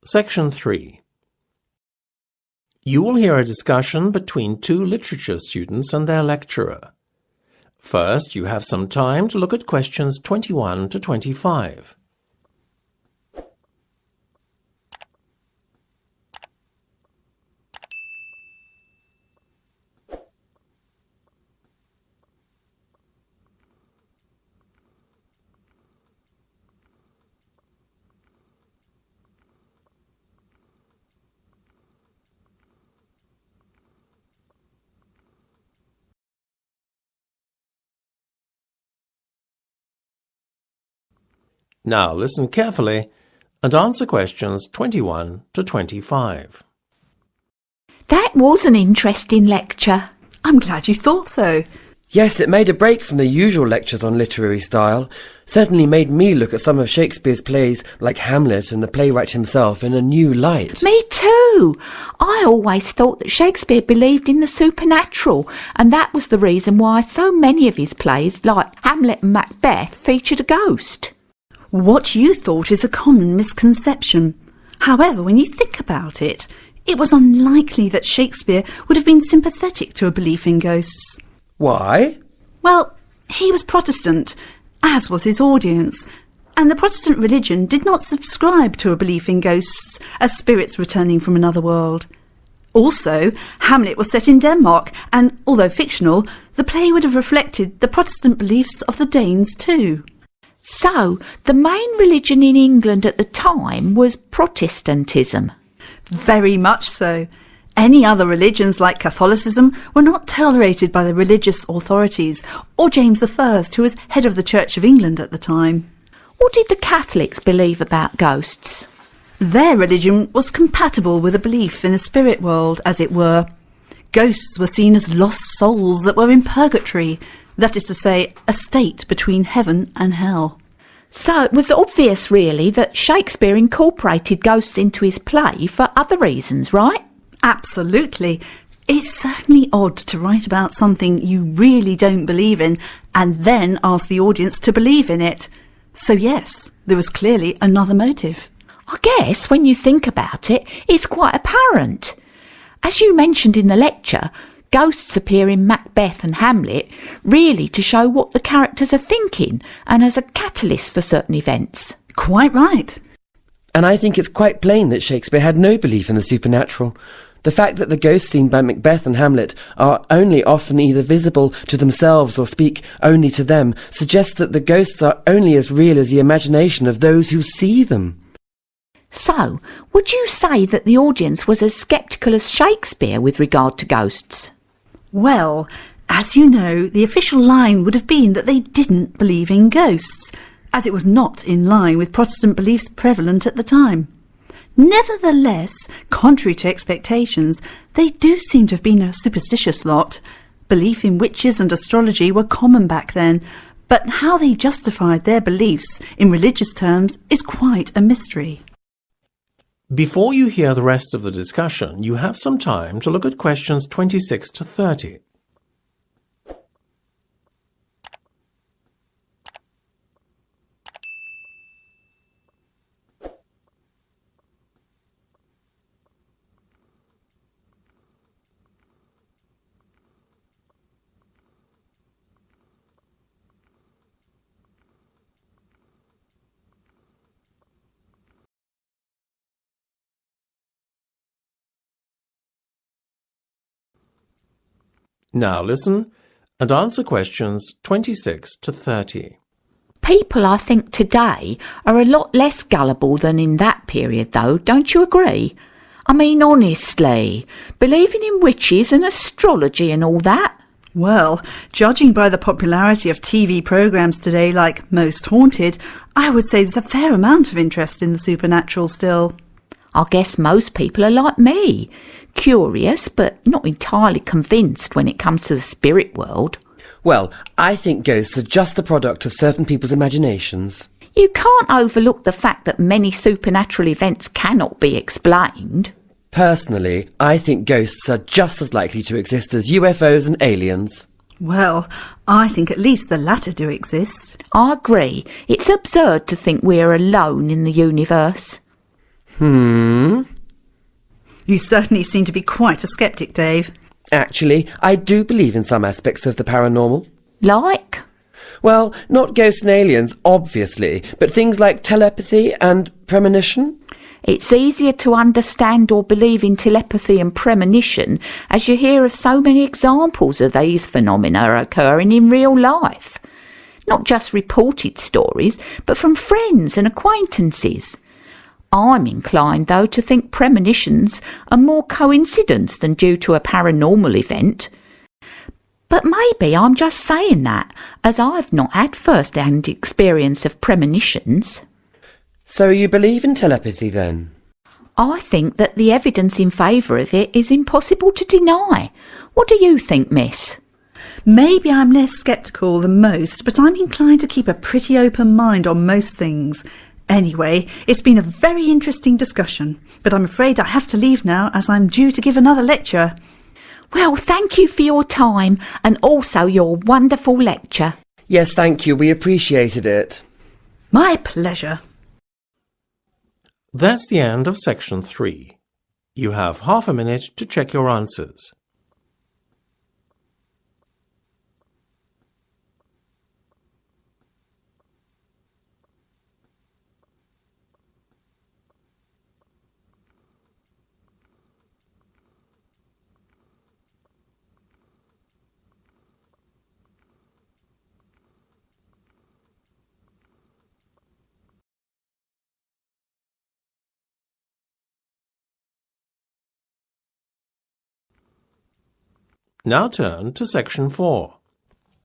Section 3. You will hear a discussion between two literature students and their lecturer. First, you have some time to look at questions 21 to 25. Now listen carefully and answer questions 21 to 25. That was an interesting lecture. I'm glad you thought so. Yes, it made a break from the usual lectures on literary style. Certainly made me look at some of Shakespeare's plays like Hamlet and the playwright himself in a new light. Me too. I always thought that Shakespeare believed in the supernatural, and that was the reason why so many of his plays, like Hamlet and Macbeth, featured a ghost. What you thought is a common misconception. However, when you think about it, it was unlikely that Shakespeare would have been sympathetic to a belief in ghosts. Why? Well, he was Protestant, as was his audience, and the Protestant religion did not subscribe to a belief in ghosts as spirits returning from another world. Also, Hamlet was set in Denmark, and although fictional, the play would have reflected the Protestant beliefs of the Danes too. So, the main religion in England at the time was Protestantism. Very much so. Any other religions like Catholicism were not tolerated by the religious authorities or James I, who was head of the Church of England at the time. What did the Catholics believe about ghosts? Their religion was compatible with a belief in the spirit world, as it were. Ghosts were seen as lost souls that were in purgatory, that is to say, a state between heaven and hell. So it was obvious, really, that Shakespeare incorporated ghosts into his play for other reasons, right? Absolutely. It's certainly odd to write about something you really don't believe in and then ask the audience to believe in it. So yes, there was clearly another motive. I guess when you think about it, it's quite apparent. As you mentioned in the lecture, ghosts appear in Macbeth and Hamlet really to show what the characters are thinking and as a catalyst for certain events. Quite right. And I think it's quite plain that Shakespeare had no belief in the supernatural. The fact that the ghosts seen by Macbeth and Hamlet are only often either visible to themselves or speak only to them suggests that the ghosts are only as real as the imagination of those who see them. So, would you say that the audience was as sceptical as Shakespeare with regard to ghosts? Well, as you know, the official line would have been that they didn't believe in ghosts, as it was not in line with Protestant beliefs prevalent at the time. Nevertheless, contrary to expectations, they do seem to have been a superstitious lot. Belief in witches and astrology were common back then, but how they justified their beliefs in religious terms is quite a mystery. Before you hear the rest of the discussion, you have some time to look at questions 26 to 30. Now listen and answer questions 26 to 30. People, I think, today are a lot less gullible than in that period, though, don't you agree? I mean, honestly, believing in witches and astrology and all that? Well, judging by the popularity of TV programmes today like Most Haunted, I would say there's a fair amount of interest in the supernatural still. I guess most people are like me, curious but not entirely convinced when it comes to the spirit world. Well, I think ghosts are just the product of certain people's imaginations. You can't overlook the fact that many supernatural events cannot be explained. Personally, I think ghosts are just as likely to exist as UFOs and aliens. Well, I think at least the latter do exist. I agree. It's absurd to think we're alone in the universe. Hmm. You certainly seem to be quite a sceptic, Dave. Actually, I do believe in some aspects of the paranormal. Like? Well, not ghosts and aliens, obviously, but things like telepathy and premonition. It's easier to understand or believe in telepathy and premonition as you hear of so many examples of these phenomena occurring in real life. Not just reported stories, but from friends and acquaintances. I'm inclined, though, to think premonitions are more coincidence than due to a paranormal event. But maybe I'm just saying that, as I've not had first-hand experience of premonitions. So you believe in telepathy, then? I think that the evidence in favour of it is impossible to deny. What do you think, miss? Maybe I'm less sceptical than most, but I'm inclined to keep a pretty open mind on most things. Anyway, it's been a very interesting discussion, but I'm afraid I have to leave now as I'm due to give another lecture. Well, thank you for your time and also your wonderful lecture. Yes, thank you. We appreciated it. My pleasure. That's the end of section 3. You have half a minute to check your answers. Now turn to section 4.